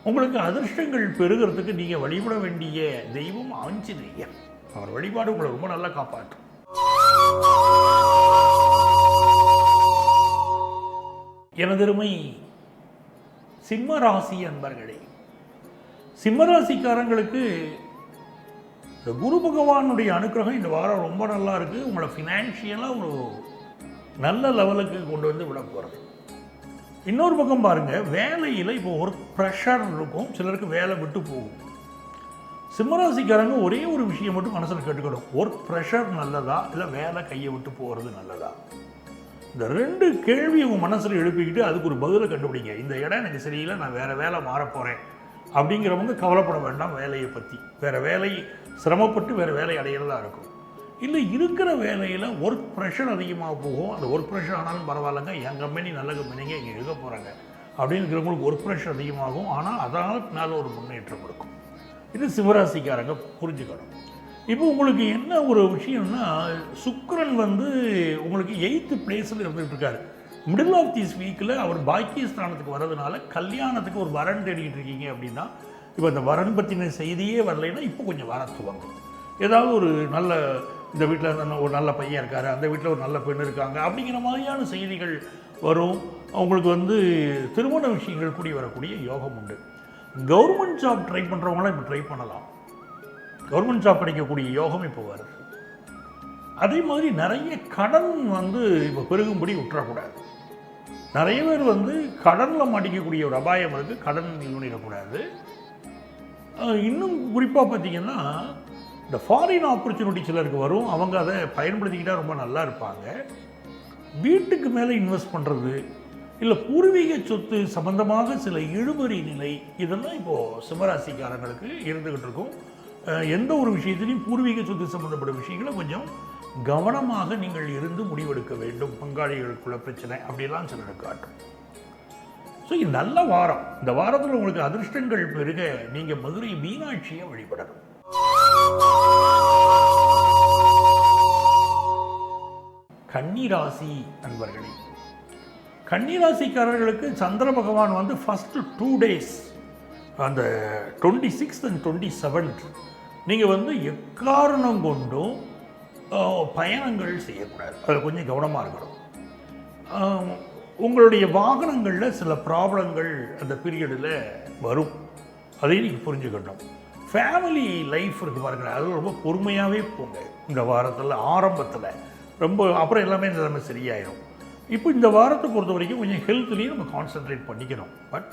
உங்களுக்கு அதிர்ஷ்டங்கள் பெருகிறதுக்கு நீங்கள் வழிபட வேண்டிய தெய்வம் ஆஞ்சநேயர். அவர் வழிபாடு உங்களை ரொம்ப நல்லா காப்பாற்றும். எனதருமை சிம்ம ராசி அன்பர்களே, சிம்மராசிக்காரங்களுக்கு இந்த குரு பகவானுடைய அனுக்கிரகம் இந்த வாரம் ரொம்ப நல்லா இருக்குது. உங்களை ஃபினான்ஷியலாக ஒரு நல்ல லெவலுக்கு கொண்டு வந்து விட போகிறது. இன்னொரு பக்கம் பாருங்கள், வேலையில் இப்போ ஒர்க் ப்ரெஷர் இருக்கும், சிலருக்கு வேலை விட்டு போகும். சிம்மராசிக்காரங்க ஒரே ஒரு விஷயம் மட்டும் மனசில் கேட்டுக்கணும், ஒர்க் ப்ரெஷர் நல்லதா இல்லை வேலை கையை விட்டு போகிறது நல்லதா? இந்த ரெண்டு கேள்வி உங்கள் மனசில் எழுப்பிக்கிட்டு அதுக்கு ஒரு பதிலை கண்டுபிடிங்க. இந்த இடம் எனக்கு சரியில்லை, நான் வேறு வேலை மாறப்போகிறேன் அப்படிங்கிறவங்க கவலைப்பட வேண்டாம் வேலையை பற்றி. வேறு வேலை சிரமப்பட்டு வேறு வேலை அடையிறதா இருக்கும். இல்லை இருக்கிற வேலையில் ஒர்க் ப்ரெஷர் அதிகமாக போகும். அந்த ஒர்க் ப்ரெஷர் ஆனாலும் பரவாயில்லைங்க, என் கம்பெனி நல்ல கம்பெனிங்க, இங்கே இருக்க போகிறாங்க அப்படின்னு இருக்கிறவங்களுக்கு ஒர்க் ப்ரெஷர் அதிகமாகும். ஆனால் அதனால் பின்னால் ஒரு முன்னேற்றம் இருக்கும். இது சிவராசிக்காரங்க புரிஞ்சுக்கணும். இப்போ உங்களுக்கு என்ன ஒரு விஷயம்னா, சுக்கிரன் வந்து உங்களுக்கு 8th பிளேஸில் இருந்துகிட்டு இருக்காரு. மிடில் ஆஃப் திஸ் வீக்கில் அவர் பாக்கியஸ்தானத்துக்கு வர்றதுனால கல்யாணத்துக்கு ஒரு வரன் தேடிக்கிட்டு இருக்கீங்க அப்படின்னா, இப்போ இந்த வரன் பற்றின செய்தியே வரலைன்னா இப்போ கொஞ்சம் வர துவங்கும். ஏதாவது ஒரு நல்ல, இந்த வீட்டில் ஒரு நல்ல பையன் இருக்கார், அந்த வீட்டில் ஒரு நல்ல பெண் இருக்காங்க அப்படிங்கிற மாதிரியான செய்திகள் வரும். அவங்களுக்கு வந்து திருமண விஷயங்கள் கூடி வரக்கூடிய யோகம் உண்டு. கவர்மெண்ட் ஜாப் ட்ரை பண்ணுறவங்களாம் இப்போ ட்ரை பண்ணலாம். கவர்மெண்ட் ஜாப் கிடைக்கக்கூடிய யோகம் இப்போ வருது. அதே மாதிரி நிறைய கடன் வந்து இப்போ பெருகும்படி விட்டுறக்கூடாது. நிறைய பேர் வந்து கடனில் மாட்டிக்கக்கூடிய ஒரு அபாயம் இருக்குது, கடன் பண்ணிடக்கூடாது. இன்னும் குறிப்பாக பார்த்திங்கன்னா, இந்த ஃபாரின் ஆப்பர்ச்சுனிட்டி சிலருக்கு வரும், அவங்க அதை பயன்படுத்திக்கிட்டால் ரொம்ப நல்லா இருப்பாங்க. வீட்டுக்கு மேலே இன்வெஸ்ட் பண்ணுறது, இல்லை பூர்வீக சொத்து சம்பந்தமாக சில இழுபறி நிலை, இதெல்லாம் இப்போது சிம்மராசிக்காரங்களுக்கு இருந்துக்கிட்டு இருக்கும். எந்த ஒரு விஷயத்திலையும் பூர்வீக சொத்து சம்பந்தப்பட்ட விஷயங்களை கொஞ்சம் கவனமாக நீங்கள் இருந்து முடிவெடுக்க வேண்டும். பங்காளிகளுக்குள்ள பிரச்சனை அப்படிலாம் சிலருக்கு காட்டும். ஸோ இது நல்ல வாரம். இந்த வாரத்தில் உங்களுக்கு அதிர்ஷ்டங்கள் பெருக நீங்கள் மதுரை மீனாட்சியை வழிபடணும். கன்னிராசி நண்பர்களே, கன்னிராசிக்காரர்களுக்கு சந்திர பகவான் வந்து ஃபஸ்ட்டு 2 days, அந்த 26th and 27th, நீங்கள் வந்து எக்காரணம் கொண்டும் பயணங்கள் செய்யக்கூடாது. அதில் கொஞ்சம் கவனமாக இருக்கணும். உங்களுடைய வாகனங்களில் சில ப்ராப்ளங்கள் அந்த பீரியடில் வரும், அதையும் நீங்கள் புரிஞ்சுக்கணும். ஃபேமிலி லைஃப் இருக்குது பாருங்கள், அது ரொம்ப பொறுமையாகவே போங்க. இந்த வாரத்தில் ஆரம்பத்தில் ரொம்ப, அப்புறம் எல்லாமே நிலைமை சரியாயிடும். இப்போ இந்த வாரத்தை பொறுத்த வரைக்கும் கொஞ்சம் ஹெல்த்லேயும் நம்ம கான்சன்ட்ரேட் பண்ணிக்கணும். பட்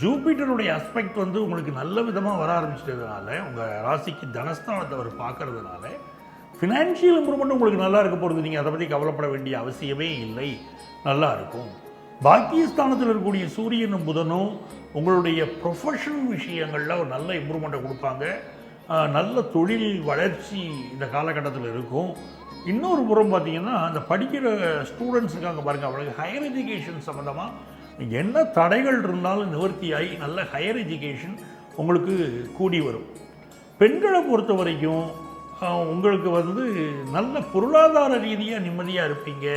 ஜூபிட்டருடைய அஸ்பெக்ட் வந்து உங்களுக்கு நல்ல விதமாக வர ஆரம்பிச்சிட்டதுனால, உங்கள் ராசிக்கு தனஸ்தானத்தை அவர் பார்க்கறதுனால ஃபினான்ஷியல் இம்ப்ரூவ்மெண்ட் உங்களுக்கு நல்லா இருக்க போகிறது. நீங்கள் அதை பற்றி கவலைப்பட வேண்டிய அவசியமே இல்லை, நல்லா இருக்கும். பாக்கியஸ்தானத்தில் இருக்கக்கூடிய சூரியனும் புதனும் உங்களுடைய ப்ரொஃபஷனல் விஷயங்களில் ஒரு நல்ல இம்ப்ரூவ்மெண்ட்டை கொடுப்பாங்க. நல்ல தொழில் வளர்ச்சி இந்த காலகட்டத்தில் இருக்கும். இன்னொரு புறம் பார்த்திங்கன்னா, அந்த படிக்கிற ஸ்டூடெண்ட்ஸ் இருக்காங்க பாருங்கள், அவங்களுக்கு ஹையர் எஜுகேஷன் சம்மந்தமாக என்ன தடைகள் இருந்தாலும் நிவர்த்தியாகி நல்ல ஹையர் எஜுகேஷன் உங்களுக்கு கூடி வரும். பெண்களை பொறுத்த வரைக்கும் உங்களுக்கு வந்து நல்ல பொருளாதார ரீதியாக நிம்மதியாக இருப்பீங்க.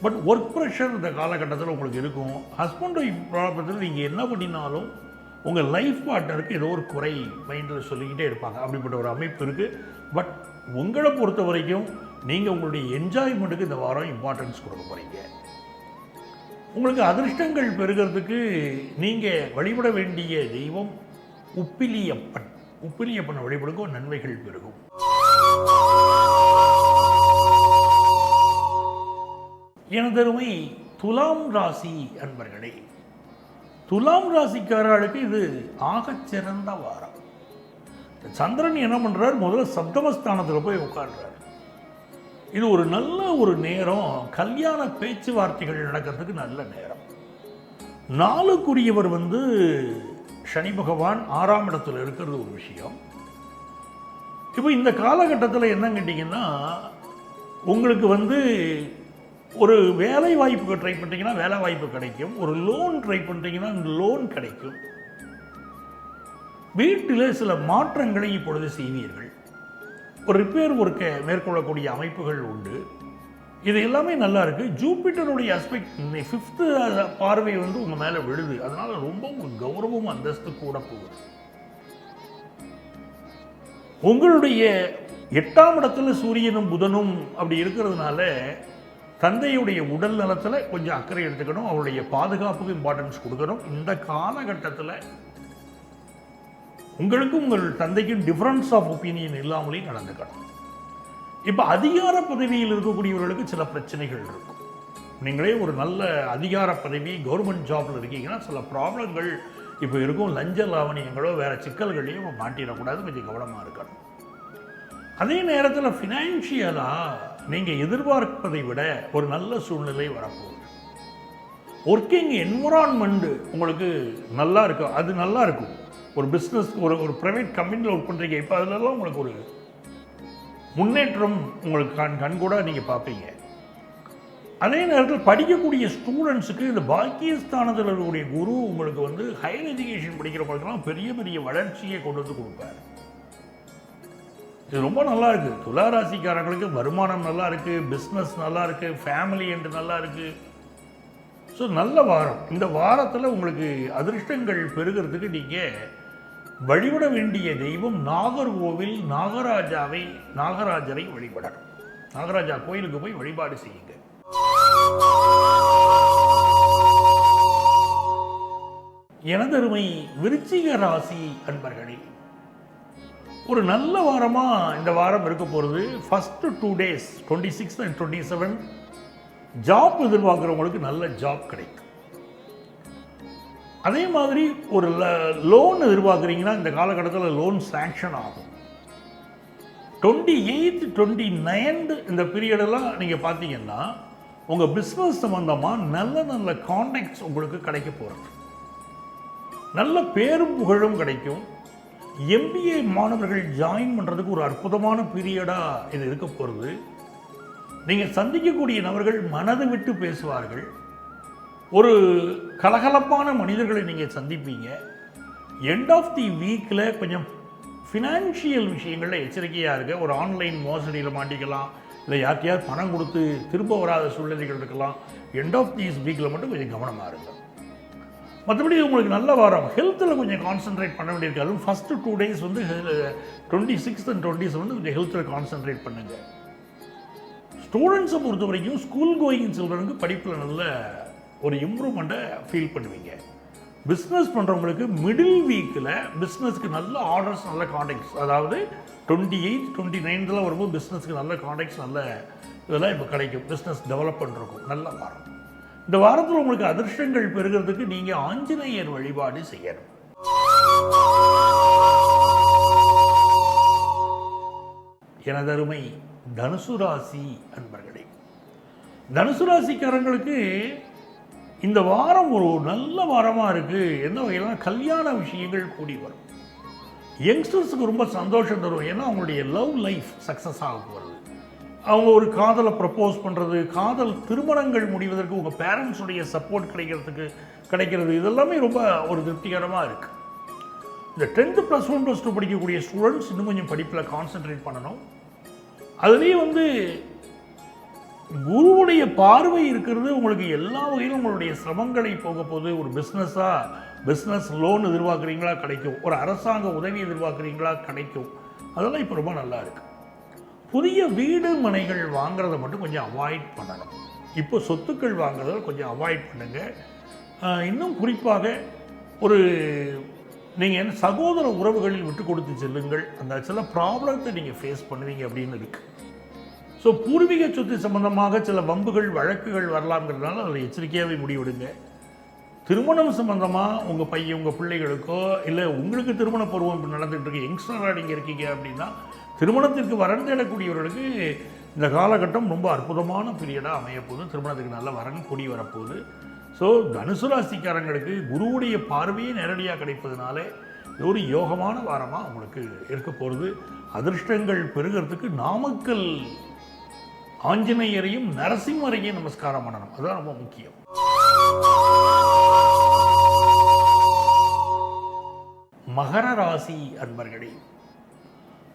பட் ஒர்க் ப்ரெஷர் இந்த காலகட்டத்தில் உங்களுக்கு இருக்கும். ஹஸ்பண்ட் ஒய்ஃப் ப்ராப்ளத்தில் நீங்கள் என்ன பண்ணினாலும் உங்கள் லைஃப் பார்ட்னருக்கு ஏதோ ஒரு குறை மைண்டில் சொல்லிக்கிட்டே இருப்பாங்க. அப்படிப்பட்ட ஒரு அமைப்பு இருக்குது. பட் உங்களை பொறுத்த வரைக்கும் நீங்கள் உங்களுடைய என்ஜாய்மெண்ட்டுக்கு இந்த வாரம் இம்பார்ட்டன்ஸ் கொடுக்க போகிறீங்க. உங்களுக்கு அதிர்ஷ்டங்கள் பெறுகிறதுக்கு நீங்கள் வழிபட வேண்டிய தெய்வம் உப்பிலியப்பன். உப்பிலியப்பனை வழிபடுங்க, நன்மைகள் பெருகும். எனதருமை துலாம் ராசி அன்பர்களே, துலாம் ராசிக்காரர்களுக்கு இது ஆகச்சிறந்த வாரம். சந்திரன் என்ன பண்ணுறார், முதல்ல சப்தமஸ்தானத்தில் போய் உட்கார்றார். இது ஒரு நல்ல ஒரு நேரம், கல்யாண பேச்சுவார்த்தைகள் நடக்கிறதுக்கு நல்ல நேரம். நாளுக்குரியவர் வந்து சனி பகவான் 6ஆம் இடத்துல இருக்கிறது ஒரு விஷயம். இப்போ இந்த காலகட்டத்தில் என்ன கேட்டிங்கன்னா, உங்களுக்கு வந்து ஒரு வேலை வாய்ப்புக்கு ட்ரை பண்ணுறீங்கன்னா வேலை வாய்ப்பு கிடைக்கும். ஒரு லோன் ட்ரை பண்ணுறீங்கன்னா லோன் கிடைக்கும். வீட்டில் சில மாற்றங்களை இப்பொழுது செய்வீர்கள். ஒரு ரிப்பேர் ஒர்க்கை மேற்கொள்ளக்கூடிய அமைப்புகள் உண்டு. இது எல்லாமே நல்லா இருக்குது. ஜூபிட்டருடைய அஸ்பெக்ட் 5th பார்வை வந்து உங்கள் மேலே விழுது. அதனால் ரொம்ப உங்களுக்கு கௌரவம் அந்தஸ்து கூட போகுது. உங்களுடைய 8ஆம் இடத்துல சூரியனும் புதனும் அப்படி இருக்கிறதுனால தந்தையுடைய உடல் நலத்தில் கொஞ்சம் அக்கறை எடுத்துக்கணும். அவருடைய பாதுகாப்புக்கு இம்பார்ட்டன்ஸ் கொடுக்கணும். இந்த காலகட்டத்தில் உங்களுக்கும் உங்கள் தந்தைக்கும் டிஃப்ரென்ஸ் ஆஃப் ஒப்பீனியன் இல்லாமலே நடந்துக்கணும். இப்போ அதிகார பதவியில் இருக்கக்கூடியவர்களுக்கு சில பிரச்சனைகள் இருக்கும். நீங்களே ஒரு நல்ல அதிகார பதவி கவர்மெண்ட் ஜாப்ல இருக்கீங்கன்னா சில ப்ராப்ளங்கள் இப்போ இருக்கும். லஞ்ச லாவணியங்களோ வேற சிக்கல்களையும் மாட்டிடக்கூடாது, கொஞ்சம் கவனமாக இருக்கணும். அதே நேரத்தில் ஃபினான்ஷியலாக நீங்கள் எதிர்பார்ப்பதை விட ஒரு நல்ல சூழ்நிலை வரப்போகுது. ஒர்க்கிங் என்விரான்மெண்ட் உங்களுக்கு நல்லா இருக்கும். அது நல்லா இருக்கும். ஒரு பிஸ்னஸ் ஒரு ப்ரைவேட் கம்பெனியில் ஒர்க் பண்ணுறீங்க, இப்போ அதிலெல்லாம் உங்களுக்கு ஒரு முன்னேற்றம் உங்களுக்கு கண்கூட நீங்கள் பார்ப்பீங்க. அதே நேரத்தில் படிக்கக்கூடிய ஸ்டூடெண்ட்ஸுக்கு இந்த பாக்கியஸ்தானத்தில் இருக்கக்கூடிய குரு உங்களுக்கு வந்து ஹையர் எஜுகேஷன் படிக்கிறவங்களுக்கெல்லாம் பெரிய பெரிய வளர்ச்சியை கொண்டு வந்து கொடுப்பார். இது ரொம்ப நல்லா இருக்குது. துலா ராசிக்காரங்களுக்கு வருமானம் நல்லா இருக்குது, பிஸ்னஸ் நல்லா இருக்குது, ஃபேமிலி என்று நல்லா இருக்குது. ஸோ நல்ல வாரம். இந்த வாரத்தில் உங்களுக்கு அதிர்ஷ்டங்கள் பெறுகிறதுக்கு நீங்கள் வழிபட வேண்டிய தெய்வம் நாகர்கோவில் நாகராஜரை வழிபடணும். நாகராஜா கோயிலுக்கு போய் வழிபாடு செய்யுங்க. எனதருமை விருச்சிக ராசி அன்பர்களே, ஒரு நல்ல வாரமா இந்த வாரம் இருக்க போகிறது. ஃபர்ஸ்ட் 2 days 26 and 27 ஜாப் எதிர்பார்க்குறவங்களுக்கு நல்ல ஜாப் கிடைக்கும். அதே மாதிரி ஒரு லோன் எதிர்பார்க்குறீங்கன்னா இந்த காலகட்டத்தில் லோன் சாங்ஷன் ஆகும். 28th 29th இந்த பீரியடெல்லாம் நீங்கள் பார்த்தீங்கன்னா உங்கள் பிஸ்னஸ் சம்மந்தமாக நல்ல நல்ல கான்டாக்ட்ஸ் உங்களுக்கு கிடைக்க போகிறது. நல்ல பேரும் புகழும் கிடைக்கும். MBA மாணவர்கள் ஜாயின் பண்ணுறதுக்கு ஒரு அற்புதமான பீரியடாக இது இருக்க போகிறது. நீங்கள் சந்திக்கக்கூடிய நபர்கள் மனதை விட்டு பேசுவார்கள். ஒரு கலகலப்பான மனிதர்களை நீங்கள் சந்திப்பீங்க. எண்ட் ஆஃப் தி வீக்கில் கொஞ்சம் ஃபினான்ஷியல் விஷயங்களில் எச்சரிக்கையாக இருக்க. ஒரு ஆன்லைன் மோசடியில் மாட்டிக்கலாம், இல்லை யார்கிட்டயாவது பணம் கொடுத்து திரும்ப வராத சூழ்நிலைகள் இருக்கலாம். எண்ட் ஆஃப் திஸ் வீக்கில் மட்டும் கொஞ்சம் கவனமாக இருக்கும். மற்றபடி உங்களுக்கு நல்ல வாரம். ஹெல்த்தில் கொஞ்சம் கான்சென்ட்ரேட் பண்ண வேண்டியிருக்கு. அதுவும் ஃபஸ்ட்டு 2 days வந்து 26th and 27th கொஞ்சம் ஹெல்த்தில் கான்சென்ட்ரேட் பண்ணுங்கள். ஸ்டூடெண்ட்ஸை பொறுத்த வரைக்கும் ஸ்கூல் கோயிங் சில்ட்ரனுக்கு படிப்பில் நல்ல ஒரு இம்ப்ரூவ்மெண்ட்டை ஃபீல் பண்ணுவீங்க. பிஸ்னஸ் பண்ணுறவங்களுக்கு மிடில் வீக்கில் பிஸ்னஸ்க்கு நல்ல ஆர்டர்ஸ், நல்ல கான்டாக்ட்ஸ், அதாவது 28th 29th வரும்போது பிஸ்னஸ்க்கு நல்ல கான்டாக்ட்ஸ், நல்ல இதெல்லாம் இப்போ கிடைக்கும். பிஸ்னஸ் டெவலப் பண்ணுறக்கும் நல்ல வாரம். இந்த வாரத்தில் உங்களுக்கு அதிர்ஷ்டங்கள் பெறுகிறதுக்கு நீங்கள் ஆஞ்சநேயர் வழிபாடு செய்யணும். எனதருமை தனுசு ராசி அன்பர்களே, தனுசு ராசிக்காரங்களுக்கு இந்த வாரம் ஒரு நல்ல வாரமாக இருக்குது. எந்த வகையிலாம் கல்யாண விஷயங்கள் கூடி வரும். யங்ஸ்டர்ஸுக்கு ரொம்ப சந்தோஷம் தரும். ஏன்னா அவங்களுடைய லவ் லைஃப் சக்ஸஸ் ஆக போகிறது. அவங்க ஒரு காதலை ப்ரப்போஸ் பண்ணுறது, காதல் திருமணங்கள் முடிவதற்கு உங்கள் பேரண்ட்ஸுடைய சப்போர்ட் கிடைக்கிறது, இதெல்லாமே ரொம்ப ஒரு திருப்திகரமாக இருக்குது. இந்த 10th +1 +2 படிக்கக்கூடிய ஸ்டூடெண்ட்ஸ் இன்னும் கொஞ்சம் படிப்பில் கான்சென்ட்ரேட் பண்ணணும். அதுலேயும் வந்து குருவுடைய பார்வை இருக்கிறது உங்களுக்கு எல்லா வகையிலும் உங்களுடைய சிரமங்களை போக போது. ஒரு பிஸ்னஸ் லோன் எதிர்பார்க்குறீங்களா கிடைக்கும். ஒரு அரசாங்க உதவி எதிர்பார்க்குறீங்களா கிடைக்கும். அதெல்லாம் இப்போ ரொம்ப நல்லா இருக்குது. புதிய வீடு மனைகள் வாங்குறத மட்டும் கொஞ்சம் அவாய்ட் பண்ணணும். இப்போ சொத்துக்கள் வாங்குறத கொஞ்சம் அவாய்ட் பண்ணுங்கள். இன்னும் குறிப்பாக ஒரு நீங்கள் என்ன சகோதர உறவுகளில் விட்டு கொடுத்து செல்லுங்கள். அந்த சில ப்ராப்ளத்தை நீங்கள் ஃபேஸ் பண்ணுவீங்க அப்படின்னு இருக்குது. ஸோ பூர்வீக சொத்து சம்பந்தமாக சில வம்புகள் வழக்குகள் வரலாம்ங்கிறதுனால அதில் எச்சரிக்கையாகவே முடிவெடுங்க. திருமணம் சம்பந்தமாக உங்கள் பையன் உங்கள் பிள்ளைகளுக்கோ இல்லை உங்களுக்கு திருமண பருவம் இப்போ நடந்துகிட்டு இருக்கு, யங்ஸ்டராக நீங்கள் இருக்கீங்க அப்படின்னா திருமணத்திற்கு வரன் தேடக்கூடியவர்களுக்கு இந்த காலகட்டம் ரொம்ப அற்புதமான பீரியடாக அமையப்போகுது. திருமணத்துக்கு நல்ல வரன் கூடி வரப்போகுது. ஸோ தனுசு ராசிக்காரங்களுக்கு குருவுடைய பார்வையே நேரடியாக கிடைப்பதுனால இது ஒரு யோகமான வாரமாக உங்களுக்கு இருக்க போகிறது. அதிர்ஷ்டங்கள் பெறுகிறதுக்கு நாமக்கல் ஆஞ்சநேயரையும் நரசிம்மரையும் நமஸ்காரம் பண்ணணும். அதுதான் ரொம்ப முக்கியம். மகர ராசி அன்பர்களே,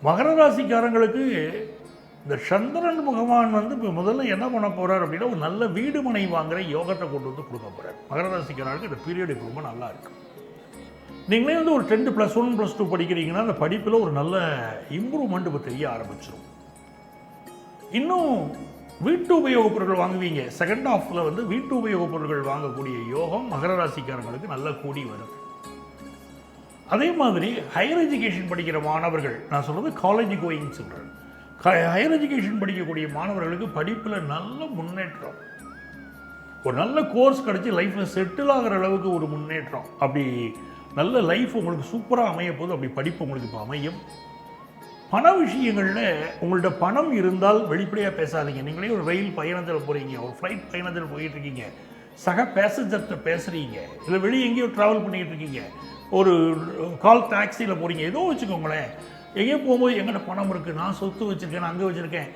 மகர ராசிக்காரங்களுக்கு இந்த சந்திரன் பகவான் வந்து இப்போ முதல்ல என்ன பண்ண போகிறார் அப்படின்னா ஒரு நல்ல வீடு மனை வாங்குகிற யோகத்தை கொண்டு வந்து கொடுக்க போகிறார். மகர ராசிக்காரர்களுக்கு இந்த பீரியட் ரொம்ப நல்லா இருக்கும். நீங்களே வந்து ஒரு 10 +1 +2 படிக்கிறீங்கன்னா அந்த படிப்பில் ஒரு நல்ல இம்ப்ரூவ்மெண்ட் இப்போ தெரிய ஆரம்பிச்சிடும். இன்னும் வீட்டு உபயோகப் பொருட்கள் வாங்குவீங்க. செகண்ட் ஹாஃபில் வந்து வீட்டு உபயோகப் பொருட்கள் வாங்கக்கூடிய யோகம் மகர ராசிக்காரங்களுக்கு நல்லா கூடி வரும். அதே மாதிரி ஹையர் எஜுகேஷன் படிக்கிற மாணவர்கள், நான் சொல்கிறது காலேஜ் கோயிங் சொல்கிறேன், ஹையர் எஜுகேஷன் படிக்கக்கூடிய மாணவர்களுக்கு படிப்பில் நல்ல முன்னேற்றம், ஒரு நல்ல கோர்ஸ் கிடச்சி லைஃப்பில் செட்டில் ஆகிற அளவுக்கு ஒரு முன்னேற்றம், அப்படி நல்ல லைஃப் உங்களுக்கு சூப்பராக அமைய போது. அப்படி படிப்பு உங்களுக்கு இப்போ அமையும். பண விஷயங்களில் உங்கள்கிட்ட பணம் இருந்தால் வெளிப்படையாக பேசாதீங்க. நீங்களே ஒரு ரயில் பயணத்தில் போகிறீங்க, ஒரு ஃப்ளைட் பயணத்தில் போயிட்டுருக்கீங்க, சக பேசஞ்சர்கிட்ட பேசுகிறீங்க, இல்லை வெளியே எங்கேயோ ட்ராவல் பண்ணிகிட்டு இருக்கீங்க, ஒரு கால் டாக்ஸியில் போகிறீங்க, ஏதோ வச்சுக்கோங்களேன், எங்கேயோ போகும்போது எங்கிட்ட பணம் இருக்குது, நான் சொத்து வச்சுருக்கேன், நான் அங்கே வச்சுருக்கேன்,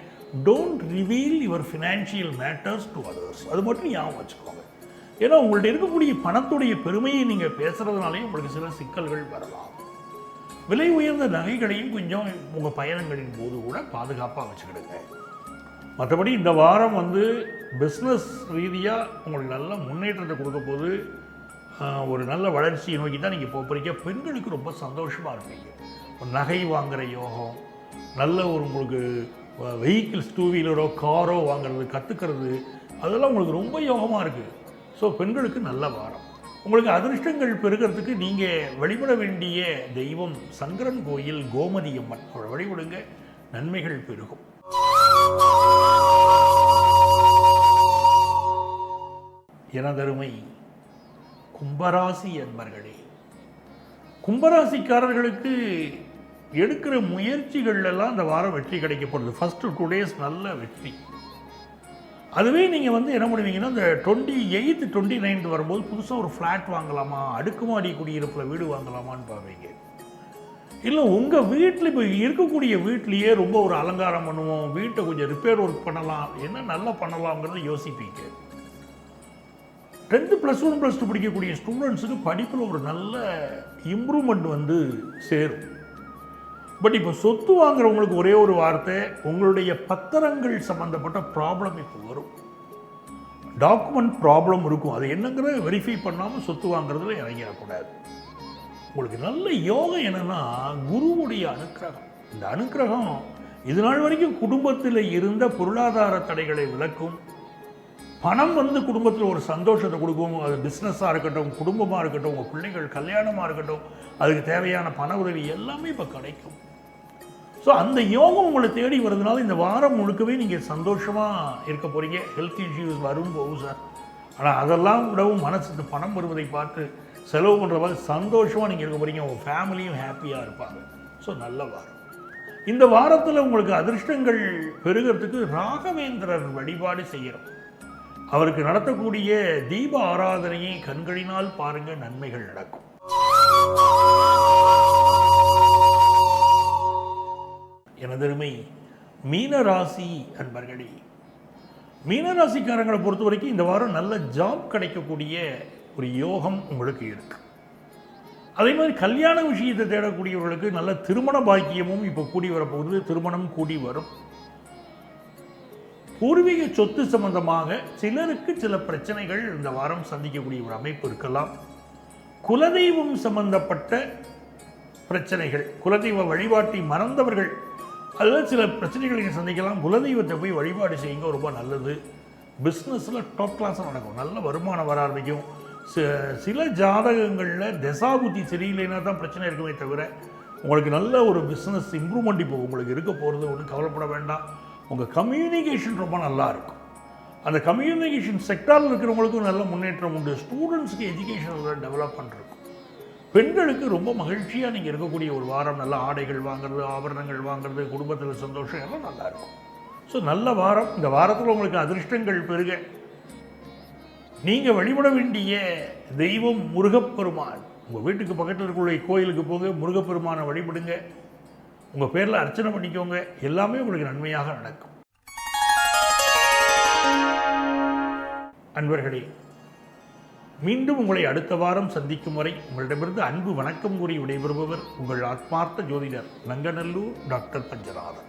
don't reveal your financial matters to others. அது மட்டும் ஞாபகம் வச்சுக்கோங்க. ஏன்னா உங்கள்கிட்ட இருக்கக்கூடிய பணத்துடைய பெருமையை நீங்கள் பேசுகிறதுனாலே உங்களுக்கு சில சிக்கல்கள் வரலாம். விலை உயர்ந்த நகைகளையும் கொஞ்சம் உங்கள் பயணங்களின் போது கூட பாதுகாப்பாக வச்சுக்கிடுங்க. மற்றபடி இந்த வாரம் வந்து பிஸ்னஸ் ரீதியாக உங்களுக்கு நல்ல முன்னேற்றத்தை கொடுக்க போது, ஒரு நல்ல வளர்ச்சியை நோக்கி தான் நீங்கள் போகிறீங்க. பெண்களுக்கு ரொம்ப சந்தோஷமாக இருப்பீங்க. ஒரு நகை வாங்குகிற யோகம், நல்ல ஒரு உங்களுக்கு வெஹிக்கிள்ஸ் 2 வீலரோ காரோ வாங்குறது கற்றுக்கிறது, அதெல்லாம் உங்களுக்கு ரொம்ப யோகமாக இருக்குது. ஸோ பெண்களுக்கு நல்ல வாரம். உங்களுக்கு அதிர்ஷ்டங்கள் பெருகிறதுக்கு நீங்கள் வழிபட வேண்டிய தெய்வம் சங்கரன் கோயில் கோமதி அம்மன். அவளை வழிபடுங்க, நன்மைகள் பெருகும். எனதருமை கும்பராசி அன்பர்களே, கும்பராசிக்காரர்களுக்கு எடுக்கிற முயற்சிகள்லாம் இந்த வாரம் வெற்றி கிடைக்கப்படுது. ஃபஸ்ட்டு 2 days நல்ல வெற்றி. அதுவே நீங்கள் வந்து என்ன பண்ணுவீங்கன்னா, இந்த 28th 29th வரும்போது புதுசாக ஒரு ஃப்ளாட் வாங்கலாமா, அடுக்குமாடி குடியிருப்பில் வீடு வாங்கலாமான்னு பார்ப்பீங்க. இல்லை உங்கள் வீட்டில் இப்போ இருக்கக்கூடிய வீட்லேயே ரொம்ப ஒரு அலங்காரம் பண்ணுவோம், வீட்டை கொஞ்சம் ரிப்பேர் ஒர்க் பண்ணலாம், என்ன நல்லா பண்ணலாம்ங்கிறத யோசிப்பீங்க. 10th +1 +2 படிக்கக்கூடிய ஸ்டூடெண்ட்ஸுக்கு படிப்பில் ஒரு நல்ல இம்ப்ரூவ்மெண்ட் வந்து சேரும். பட் இப்போ சொத்து வாங்குறவங்களுக்கு ஒரே ஒரு வார்த்தை, உங்களுடைய பத்திரங்கள் சம்மந்தப்பட்ட ப்ராப்ளம் இப்போ வரும். டாக்குமெண்ட் ப்ராப்ளம் இருக்கும். அது என்னங்கிற வெரிஃபை பண்ணாமல் சொத்து வாங்குறதுல இறங்கிடக்கூடாது. உங்களுக்கு நல்ல யோகம் என்னென்னா குருவுடைய அனுக்கிரகம். இந்த அனுக்கிரகம் இது நாள் வரைக்கும் குடும்பத்தில் இருந்த பொருளாதார தடைகளை விலக்கும். பணம் வந்து குடும்பத்தில் ஒரு சந்தோஷத்தை கொடுக்கும். அது பிஸ்னஸாக இருக்கட்டும், குடும்பமாக இருக்கட்டும், உங்கள் பிள்ளைகள் கல்யாணமாக இருக்கட்டும், அதுக்கு தேவையான பண உதவி எல்லாமே இப்போ கிடைக்கும். ஸோ அந்த யோகம் உங்களை தேடி வருதுனால இந்த வாரம் முழுக்கவே நீங்கள் சந்தோஷமாக இருக்க போகிறீங்க. ஹெல்த் இஷ்யூஸ் வரும் போகும் சார், ஆனால் அதெல்லாம் விடவும் மனசுக்கு பணம் வருவதை பார்த்து செலவு பண்ணுற மாதிரி சந்தோஷமாக நீங்கள் இருக்க போகிறீங்க. உங்கள் ஃபேமிலியும் ஹாப்பியாக இருப்பாங்க. ஸோ நல்ல வாரம். இந்த வாரத்தில் உங்களுக்கு அதிர்ஷ்டங்கள் பெருகிறதுக்கு ராகவேந்திரர் வழிபாடு செய்கிறோம். அவருக்கு நடத்தக்கூடிய தீப ஆராதனையை கண்களினால் பாருங்க, நன்மைகள் நடக்கும். எனதருமை மீனராசி அன்பர்களே, மீனராசிக்காரங்களை பொறுத்த வரைக்கும் இந்த வாரம் நல்ல ஜாப் கிடைக்கக்கூடிய ஒரு யோகம் உங்களுக்கு இருக்கு. அதே மாதிரி கல்யாண விஷயத்தை தேடக்கூடியவர்களுக்கு நல்ல திருமண பாக்கியமும் இப்போ கூடி வரப்போகுது. திருமணம் கூடி வரும். பூர்வீக சொத்து சம்பந்தமாக சிலருக்கு சில பிரச்சனைகள் இந்த வாரம் சந்திக்கக்கூடிய ஒரு அமைப்பு இருக்கலாம். குலதெய்வம் சம்பந்தப்பட்ட பிரச்சனைகள், குலதெய்வ வழிபாட்டை மறந்தவர்கள், அதில் சில பிரச்சனைகளை நீங்கள் சந்திக்கலாம். குலதெய்வத்தை போய் வழிபாடு செய்யுங்க, ரொம்ப நல்லது. பிஸ்னஸில் டாப் கிளாஸாக நடக்கும், நல்ல வருமானம் வர ஆரம்பிக்கும். சில ஜாதகங்களில் தசாபுத்தி சரியில்லைன்னா தான் பிரச்சனை இருக்குமே தவிர உங்களுக்கு நல்ல ஒரு பிஸ்னஸ் இம்ப்ரூவ்மெண்ட் இப்போ உங்களுக்கு இருக்க போகிறது. ஒன்றும் கவலைப்பட வேண்டாம். உங்கள் கம்யூனிகேஷன் ரொம்ப நல்லா இருக்கும். அந்த கம்யூனிகேஷன் செக்டாரில் இருக்கிறவங்களுக்கும் நல்ல முன்னேற்றம் உண்டு. ஸ்டூடெண்ட்ஸுக்கு எஜுகேஷனில் டெவலப்மெண்ட் இருக்கும். பெண்களுக்கு ரொம்ப மகிழ்ச்சியாக நீங்கள் இருக்கக்கூடிய ஒரு வாரம். நல்ல ஆடைகள் வாங்குறது, ஆபரணங்கள் வாங்குறது, குடும்பத்தில் சந்தோஷம் எல்லாம் நல்லா இருக்கும். ஸோ நல்ல வாரம். இந்த வாரத்தில் உங்களுக்கு அதிர்ஷ்டங்கள் பெருக நீங்கள் வழிபட வேண்டிய தெய்வம் முருகப்பெருமான். உங்கள் வீட்டுக்கு பக்கத்தில் இருக்கக்கூடிய கோயிலுக்கு போங்க, முருகப்பெருமானை வழிபடுங்க, உங்கள் பேரில் அர்ச்சனை பண்ணிக்கோங்க, எல்லாமே உங்களுக்கு நன்மையாக நடக்கும். அன்பர்களே, மீண்டும் உங்களை அடுத்த வாரம் சந்திக்கும் வரை உங்களிடமிருந்து அன்பு வணக்கம் கூறி விடைபெறுபவர் உங்கள் ஆத்மார்த்த ஜோதிடர் நங்கநல்லூர் டாக்டர் பஞ்சநாதன்.